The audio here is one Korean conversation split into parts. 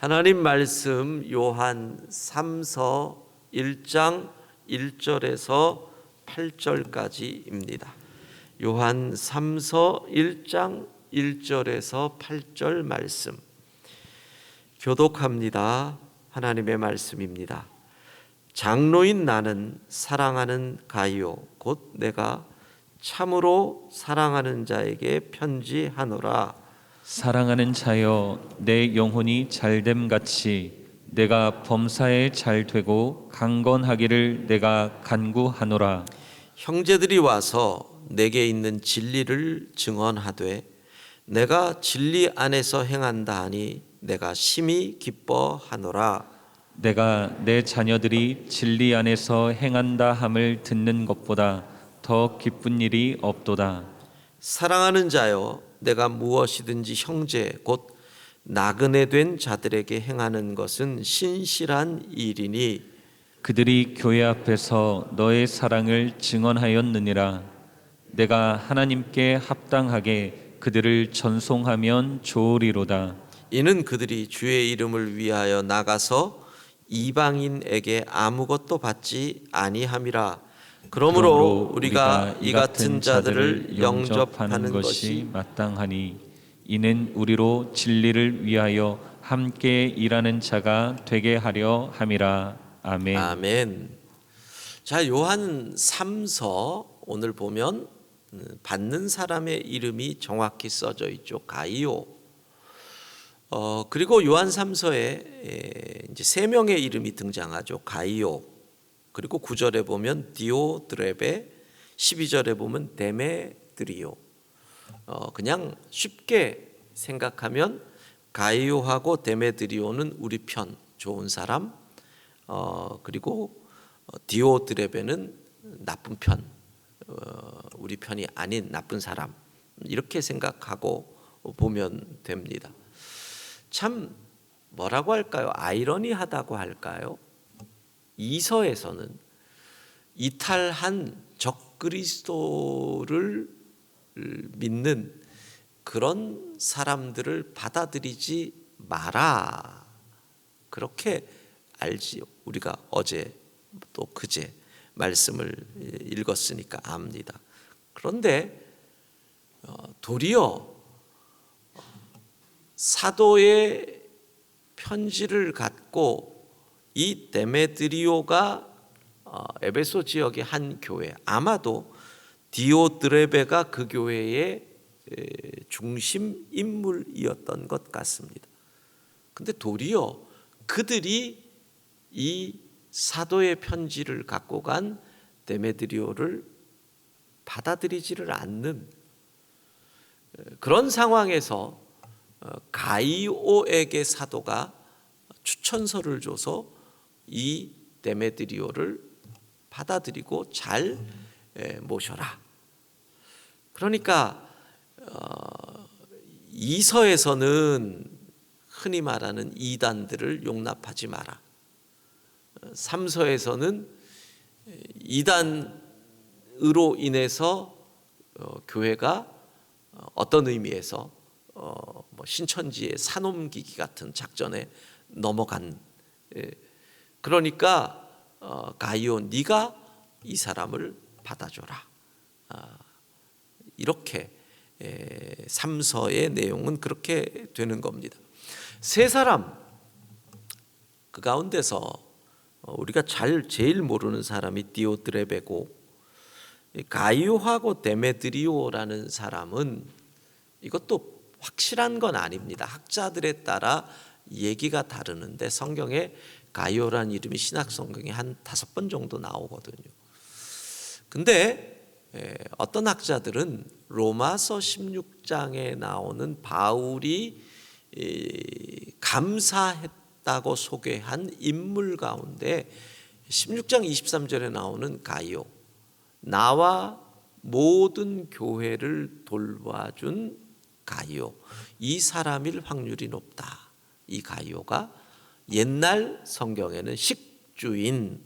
하나님 말씀 요한 3서 1장 1절에서 8절까지입니다. 요한 3서 1장 1절에서 8절 말씀 교독합니다. 하나님의 말씀입니다. 장로인 나는 사랑하는 가이오 곧 내가 참으로 사랑하는 자에게 편지하노라. 사랑하는 자여, 내 영혼이 잘됨 같이 내가 범사에 잘 되고 강건하기를 내가 간구하노라. 형제들이 와서 내게 있는 진리를 증언하되 내가 진리 안에서 행한다 하니 내가 심히 기뻐하노라. 내가 내 자녀들이 진리 안에서 행한다 함을 듣는 것보다 더 기쁜 일이 없도다. 사랑하는 자여, 내가 무엇이든지 형제 곧 나그네 된 자들에게 행하는 것은 신실한 일이니 그들이 교회 앞에서 너의 사랑을 증언하였느니라. 내가 하나님께 합당하게 그들을 전송하면 좋으리로다. 이는 그들이 주의 이름을 위하여 나가서 이방인에게 아무것도 받지 아니함이라. 그러므로 우리가 이 같은 자들을 영접하는 것이 마땅하니 이는 우리로 진리를 위하여 함께 일하는 자가 되게 하려 함이라. 아멘. 아멘. 자, 요한 3서 오늘 보면 받는 사람의 이름이 정확히 써져 있죠. 가이오. 그리고 요한 3서에 이제 세 명의 이름이 등장하죠. 가이오. 그리고 9절에 보면 디오드레베, 12절에 보면 데메드리오. 그냥 쉽게 생각하면 가이오하고 데메드리오는 우리 편, 좋은 사람, 그리고 디오드레베는 나쁜 편, 우리 편이 아닌 나쁜 사람, 이렇게 생각하고 보면 됩니다. 참 뭐라고 할까요? 아이러니하다고 할까요? 이서에서는 이탈한 적그리스도를 믿는 그런 사람들을 받아들이지 마라, 그렇게 알지요. 우리가 어제 또 그제 말씀을 읽었으니까 압니다. 그런데 도리어 사도의 편지를 갖고 이 데메드리오가 에베소 지역의 한 교회, 아마도 디오드레베가 그 교회의 중심 인물이었던 것 같습니다. 근데 도리어 그들이 이 사도의 편지를 갖고 간 데메드리오를 받아들이지를 않는 그런 상황에서 가이오에게 사도가 추천서를 줘서 이 데메드리오를 받아들이고 잘 모셔라. 그러니까 이서에서는 흔히 말하는 이단들을 용납하지 마라. 3서에서는 이단으로 인해서 교회가 어떤 의미에서 신천지의 산옮기기 같은 작전에 넘어간, 그러니까 가이오 네가 이 사람을 받아줘라, 이렇게 3서의 내용은 그렇게 되는 겁니다. 세 사람, 그 가운데서 우리가 제일 모르는 사람이 디오드레베고, 가이오하고 데메드리오라는 사람은 이것도 확실한 건 아닙니다. 학자들에 따라 얘기가 다르는데 성경에 가이오라는 이름이 신약 성경에 한 5번 정도 나오거든요. 근데 어떤 학자들은 로마서 16장에 나오는 바울이 감사했다고 소개한 인물 가운데 16장 23절에 나오는 가이오, 나와 모든 교회를 돌봐준 가이오, 이 사람일 확률이 높다. 이 가이오가 옛날 성경에는 식주인으로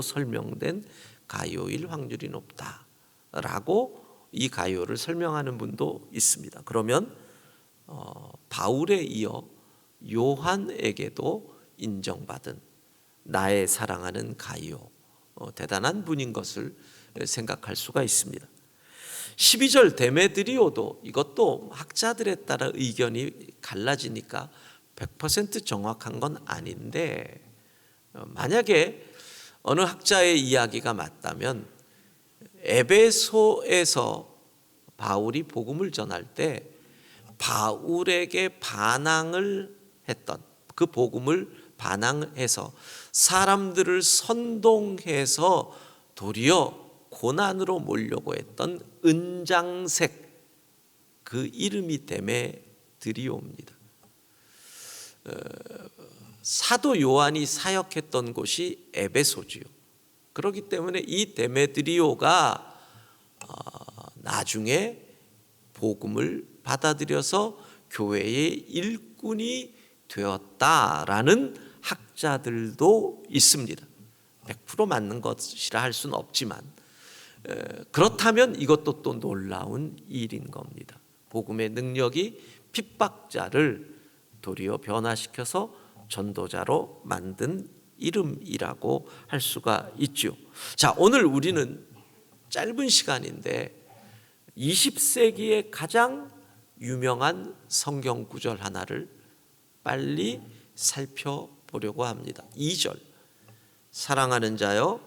설명된 가이오일 확률이 높다라고 이 가이오를 설명하는 분도 있습니다. 그러면 바울에 이어 요한에게도 인정받은 나의 사랑하는 가이오, 대단한 분인 것을 생각할 수가 있습니다. 12절 데메드리오도 이것도 학자들에 따라 의견이 갈라지니까 100% 정확한 건 아닌데, 만약에 어느 학자의 이야기가 맞다면 에베소에서 바울이 복음을 전할 때 바울에게 반항을 했던, 그 복음을 반항해서 사람들을 선동해서 도리어 고난으로 몰려고 했던 은장색, 그 이름이 데메드리오입니다. 사도 요한이 사역했던 곳이 에베소지요. 그렇기 때문에 이 데메드리오가 나중에 복음을 받아들여서 교회의 일꾼이 되었다라는 학자들도 있습니다. 100% 맞는 것이라 할 수는 없지만, 그렇다면 이것도 또 놀라운 일인 겁니다. 복음의 능력이 핍박자를 도리어 변화시켜서 전도자로 만든 이름이라고 할 수가 있죠. 자, 오늘 우리는 짧은 시간인데 20세기의 가장 유명한 성경 구절 하나를 빨리 살펴보려고 합니다. 2절, 사랑하는 자여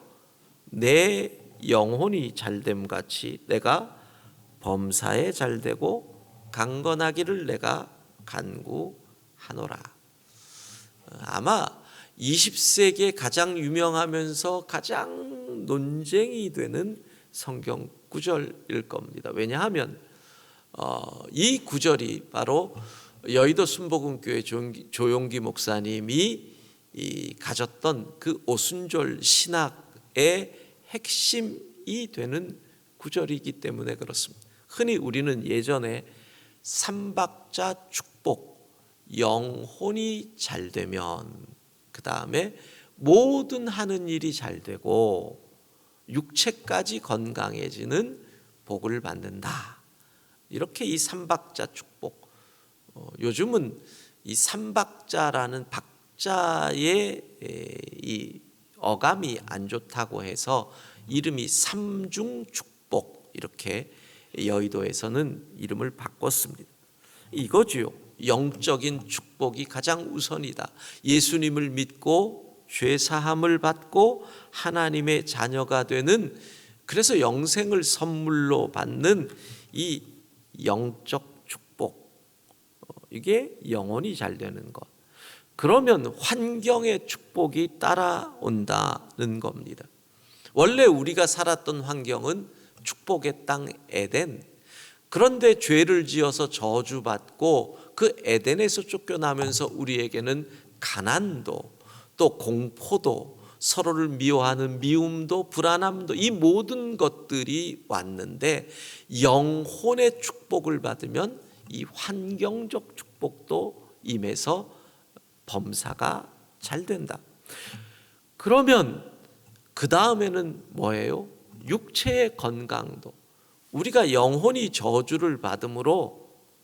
내 영혼이 잘됨 같이 내가 범사에 잘되고 강건하기를 내가 간구하노라. 아마 20세기에 가장 유명하면서 가장 논쟁이 되는 성경 구절일 겁니다. 왜냐하면 이 구절이 바로 여의도 순복음교회 조용기 목사님이 가졌던 그 오순절 신학의 핵심이 되는 구절이기 때문에 그렇습니다. 흔히 우리는 예전에 삼박자 축복, 영혼이 잘되면 그 다음에 모든 하는 일이 잘되고 육체까지 건강해지는 복을 받는다, 이렇게 이 삼박자 축복, 요즘은 이 삼박자라는 박자의 이 어감이 안 좋다고 해서 이름이 삼중축복, 이렇게 여의도에서는 이름을 바꿨습니다. 이거지요. 영적인 축복이 가장 우선이다. 예수님을 믿고 죄 사함을 받고 하나님의 자녀가 되는, 그래서 영생을 선물로 받는 이 영적 축복, 이게 영혼이 잘 되는 것. 그러면 환경의 축복이 따라온다는 겁니다. 원래 우리가 살았던 환경은 축복의 땅 에덴, 그런데 죄를 지어서 저주받고 그 에덴에서 쫓겨나면서 우리에게는 가난도 또 공포도 서로를 미워하는 미움도 불안함도, 이 모든 것들이 왔는데 영혼의 축복을 받으면 이 환경적 축복도 임해서 범사가 잘 된다. 그러면 그 다음에는 뭐예요? 육체의 건강도, 우리가 영혼이 저주를 받음으로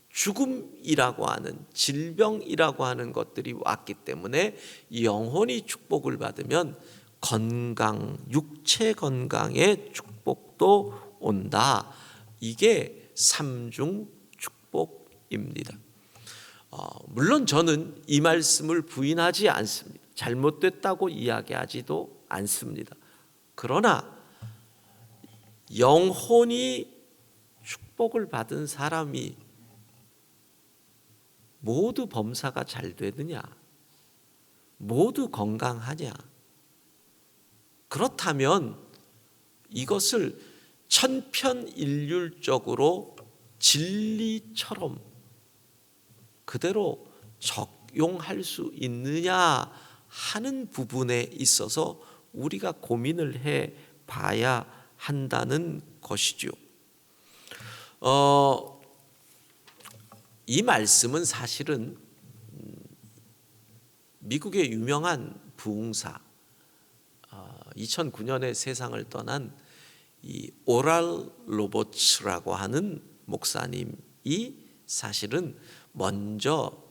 죽음이라고 하는, 질병이라고 하는 것들이 왔기 때문에 영혼이 축복을 받으면 건강, 육체 건강의 축복도 온다. 이게 삼중 축복입니다. 물론 저는 이 말씀을 부인하지 않습니다. 잘못됐다고 이야기하지도 않습니다. 그러나 영혼이 축복을 받은 사람이 모두 범사가 잘 되느냐? 모두 건강하냐? 그렇다면 이것을 천편일률적으로 진리처럼 그대로 적용할 수 있느냐 하는 부분에 있어서 우리가 고민을 해 봐야 한다는 것이죠. 이 말씀은 사실은 미국의 유명한 부흥사, 2009년에 세상을 떠난 이 오랄 로버츠라고 하는 목사님이 사실은 먼저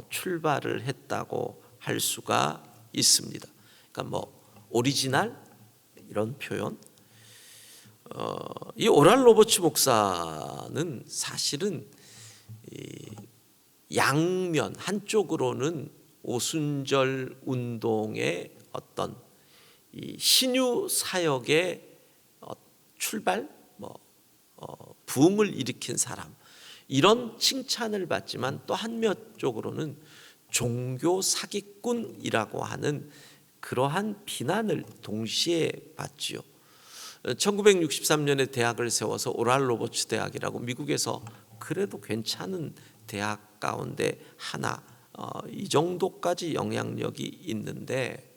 출발을 했다고 할 수가 있습니다. 그러니까 뭐 오리지널 이런 표현. 이 오랄 로버츠 목사는 사실은 양면, 한쪽으로는 오순절 운동의 어떤 이 신유 사역의 출발, 부흥을 일으킨 사람, 이런 칭찬을 받지만 또 한면쪽으로는 종교 사기꾼이라고 하는 그러한 비난을 동시에 받지요. 1963년에 대학을 세워서 오랄 로버츠 대학이라고 미국에서 그래도 괜찮은 대학 가운데 하나, 이 정도까지 영향력이 있는데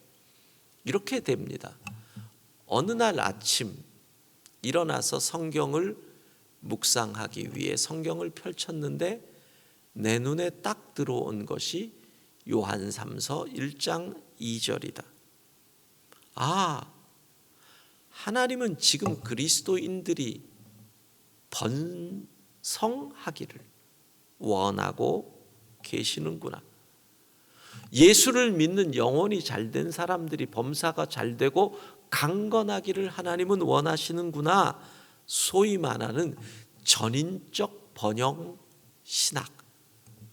이렇게 됩니다. 어느 날 아침 일어나서 성경을 묵상하기 위해 성경을 펼쳤는데 내 눈에 딱 들어온 것이 요한3서 1장 2절이다. 하나님은 지금 그리스도인들이 번성하기를 원하고 계시는구나. 예수를 믿는 영혼이 잘된 사람들이 범사가 잘되고 강건하기를 하나님은 원하시는구나. 소위 말하는 전인적 번영 신학,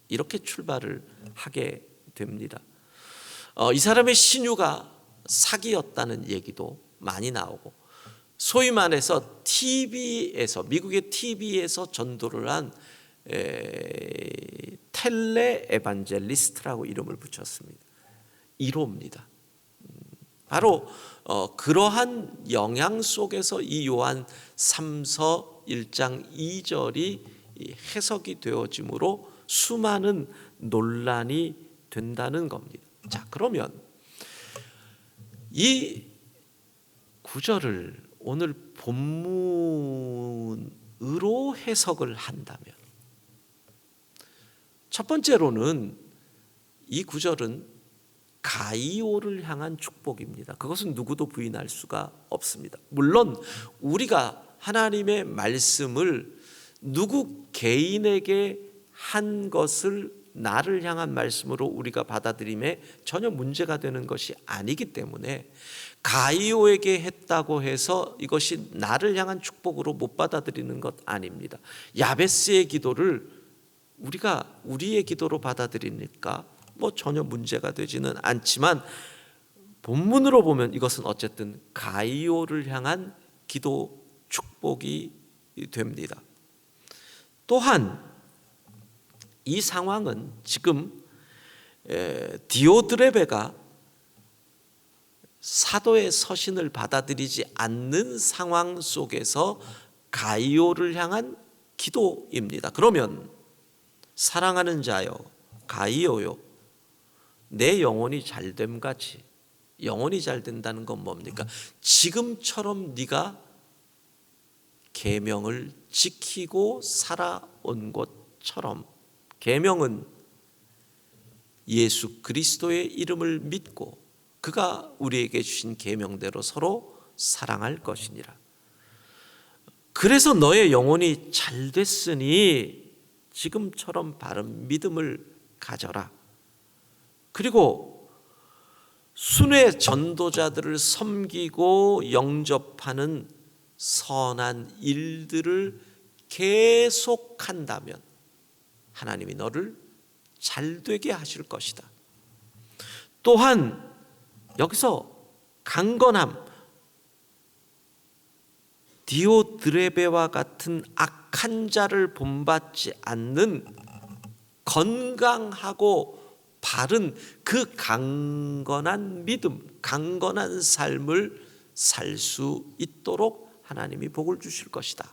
이렇게 출발을 하게 됩니다. 이 사람의 신유가 사기였다는 얘기도 많이 나오고, 소위 말해서 TV에서, 미국의 TV에서 전도를 한 텔레 에반젤리스트라고 이름을 붙였습니다. 1호입니다. 바로 그러한 영향 속에서 이 요한 3서 1장 2절이 해석이 되어지므로 수많은 논란이 된다는 겁니다. 자, 그러면 이 구절을 오늘 본문으로 해석을 한다면, 첫 번째로는 이 구절은 가이오를 향한 축복입니다. 그것은 누구도 부인할 수가 없습니다. 물론 우리가 하나님의 말씀을 누구 개인에게 한 것을 나를 향한 말씀으로 우리가 받아들임에 전혀 문제가 되는 것이 아니기 때문에 가이오에게 했다고 해서 이것이 나를 향한 축복으로 못 받아들이는 것 아닙니다. 야베스의 기도를 우리가 우리의 기도로 받아들이니까 전혀 문제가 되지는 않지만, 본문으로 보면 이것은 어쨌든 가이오를 향한 기도 축복이 됩니다. 또한 이 상황은 지금 디오드레베가 사도의 서신을 받아들이지 않는 상황 속에서 가이오를 향한 기도입니다. 그러면 사랑하는 자여 가이오요, 내 영혼이 잘됨같이, 영혼이 잘된다는 건 뭡니까? 지금처럼 네가 계명을 지키고 살아온 것처럼, 계명은 예수 그리스도의 이름을 믿고 그가 우리에게 주신 계명대로 서로 사랑할 것이니라. 그래서 너의 영혼이 잘됐으니 지금처럼 바른 믿음을 가져라. 그리고 순회 전도자들을 섬기고 영접하는 선한 일들을 계속한다면 하나님이 너를 잘되게 하실 것이다. 또한 여기서 강건함, 디오드레베와 같은 악한 자를 본받지 않는 건강하고 바른 그 강건한 믿음, 강건한 삶을 살 수 있도록 하나님이 복을 주실 것이다.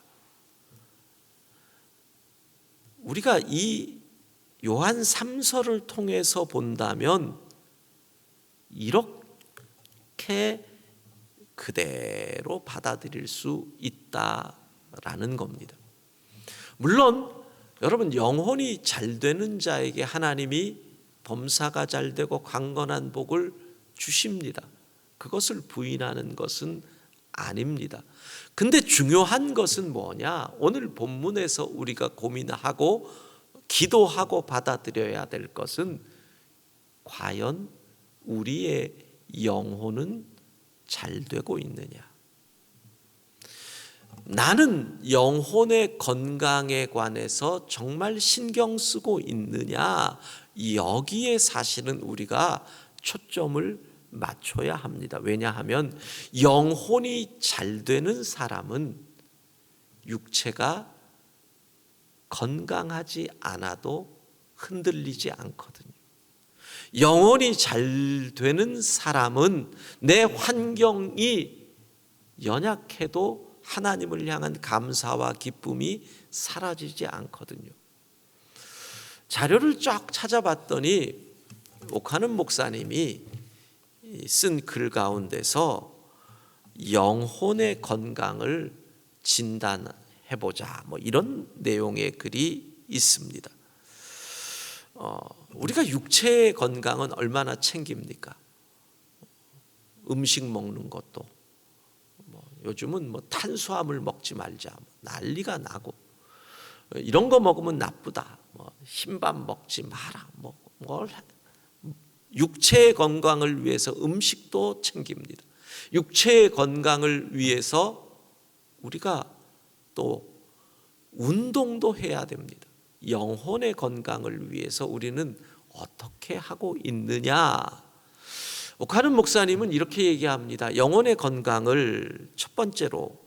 우리가 이 요한 3서를 통해서 본다면 이렇게 그대로 받아들일 수 있다라는 겁니다. 물론 여러분, 영혼이 잘 되는 자에게 하나님이 범사가 잘 되고 강건한 복을 주십니다. 그것을 부인하는 것은 아닙니다. 근데 중요한 것은 뭐냐? 오늘 본문에서 우리가 고민하고 기도하고 받아들여야 될 것은 과연 우리의 영혼은 잘 되고 있느냐. 나는 영혼의 건강에 관해서 정말 신경 쓰고 있느냐, 여기에 사실은 우리가 초점을 맞춰야 합니다. 왜냐하면 영혼이 잘 되는 사람은 육체가 건강하지 않아도 흔들리지 않거든요. 영혼이 잘 되는 사람은 내 환경이 연약해도 하나님을 향한 감사와 기쁨이 사라지지 않거든요. 자료를 쫙 찾아봤더니 오카는 목사님이 쓴 글 가운데서 영혼의 건강을 진단해보자, 이런 내용의 글이 있습니다. 우리가 육체의 건강은 얼마나 챙깁니까? 음식 먹는 것도 요즘은 탄수화물 먹지 말자 난리가 나고, 이런 거 먹으면 나쁘다, 흰밥 먹지 마라, 육체의 건강을 위해서 음식도 챙깁니다. 육체의 건강을 위해서 우리가 또 운동도 해야 됩니다. 영혼의 건강을 위해서 우리는 어떻게 하고 있느냐? 오카는 목사님은 이렇게 얘기합니다. 영혼의 건강을 첫 번째로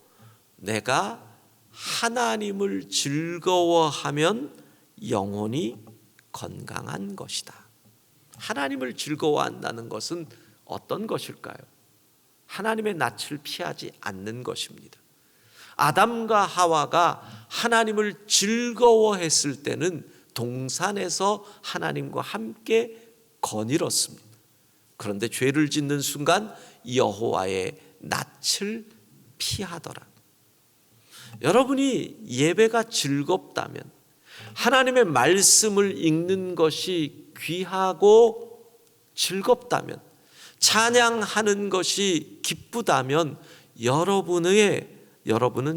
내가 하나님을 즐거워하면 영혼이 건강한 것이다. 하나님을 즐거워한다는 것은 어떤 것일까요? 하나님의 낯을 피하지 않는 것입니다. 아담과 하와가 하나님을 즐거워했을 때는 동산에서 하나님과 함께 거닐었습니다. 그런데 죄를 짓는 순간 여호와의 낯을 피하더라. 여러분이 예배가 즐겁다면, 하나님의 말씀을 읽는 것이 귀하고 즐겁다면, 찬양하는 것이 기쁘다면 여러분은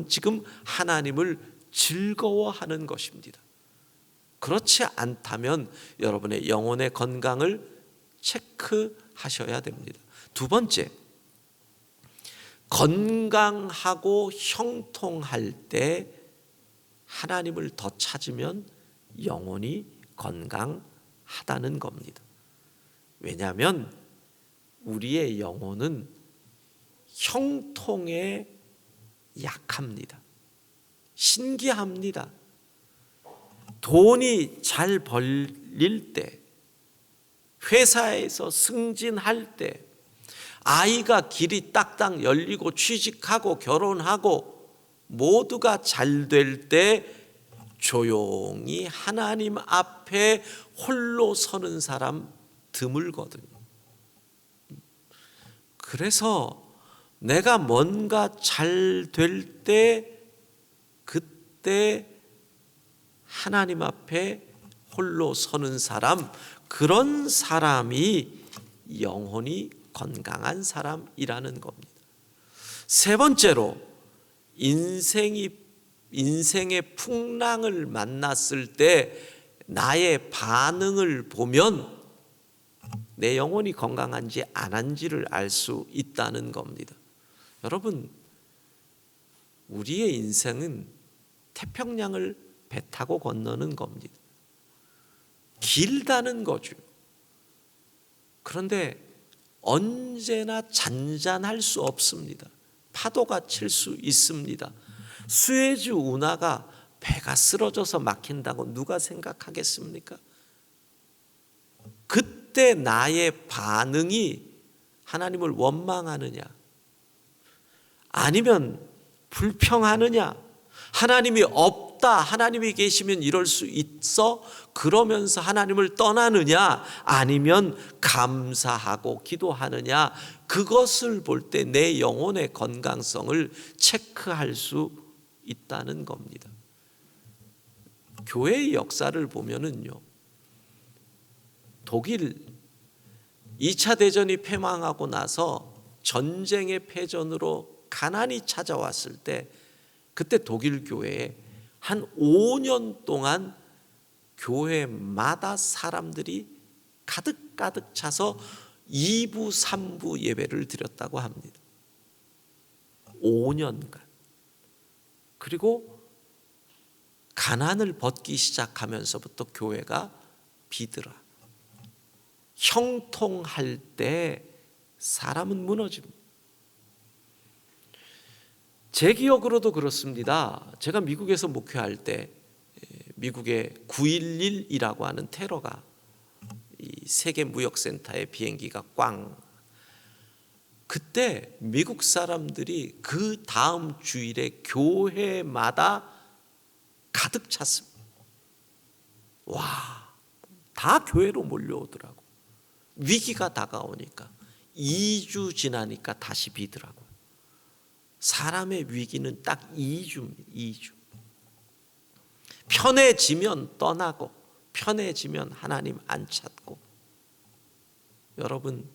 지금 하나님을 즐거워하는 것입니다. 그렇지 않다면 여러분의 영혼의 건강을 체크하셔야 됩니다. 두 번째, 건강하고 형통할 때 하나님을 더 찾으면 영혼이 건강하다는 겁니다. 왜냐하면 우리의 영혼은 형통에 약합니다. 신기합니다. 돈이 잘 벌릴 때, 회사에서 승진할 때, 아이가 길이 딱딱 열리고 취직하고 결혼하고 모두가 잘 될 때 조용히 하나님 앞에 홀로 서는 사람 드물거든요. 그래서 내가 뭔가 잘 될 때, 그때 하나님 앞에 홀로 서는 사람, 그런 사람이 영혼이 건강한 사람이라는 겁니다. 세 번째로, 인생의 풍랑을 만났을 때 나의 반응을 보면 내 영혼이 건강한지 안 한지를 알 수 있다는 겁니다. 여러분, 우리의 인생은 태평양을 배 타고 건너는 겁니다. 길다는 거죠. 그런데 언제나 잔잔할 수 없습니다. 파도가 칠 수 있습니다. 수에즈 운하가 배가 쓰러져서 막힌다고 누가 생각하겠습니까? 그때 나의 반응이 하나님을 원망하느냐, 아니면 불평하느냐, 하나님이 없다, 하나님이 계시면 이럴 수 있어, 그러면서 하나님을 떠나느냐, 아니면 감사하고 기도하느냐, 그것을 볼 때 내 영혼의 건강성을 체크할 수 있다는 겁니다. 교회의 역사를 보면은요, 독일 2차 대전이 패망하고 나서 전쟁의 패전으로 가난이 찾아왔을 때, 그때 독일 교회에 한 5년 동안 교회마다 사람들이 가득 차서 2부 3부 예배를 드렸다고 합니다. 5년간. 그리고 가난을 벗기 시작하면서부터 교회가 비더라. 형통할 때 사람은 무너집니다. 제 기억으로도 그렇습니다. 제가 미국에서 목회할 때 미국의 9.11이라고 하는 테러가 이 세계 무역센터의 비행기가 그때 미국 사람들이 그 다음 주일에 교회마다 가득 찼습니다. 와, 다 교회로 몰려오더라고. 위기가 다가오니까 2주 지나니까 다시 비더라고요. 사람의 위기는 딱 2주입니다. 2주. 편해지면 떠나고 편해지면 하나님 안 찾고. 여러분,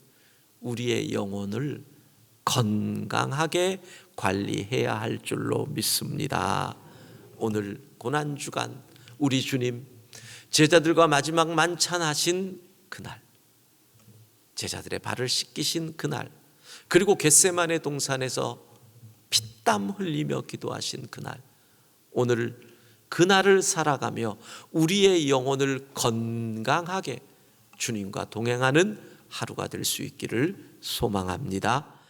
우리의 영혼을 건강하게 관리해야 할 줄로 믿습니다. 오늘 고난주간 우리 주님 제자들과 마지막 만찬하신 그날, 제자들의 발을 씻기신 그날, 그리고 겟세마네 동산에서 피땀 흘리며 기도하신 그날, 오늘 그날을 살아가며 우리의 영혼을 건강하게 주님과 동행하는 하루가 될 수 있기를 소망합니다.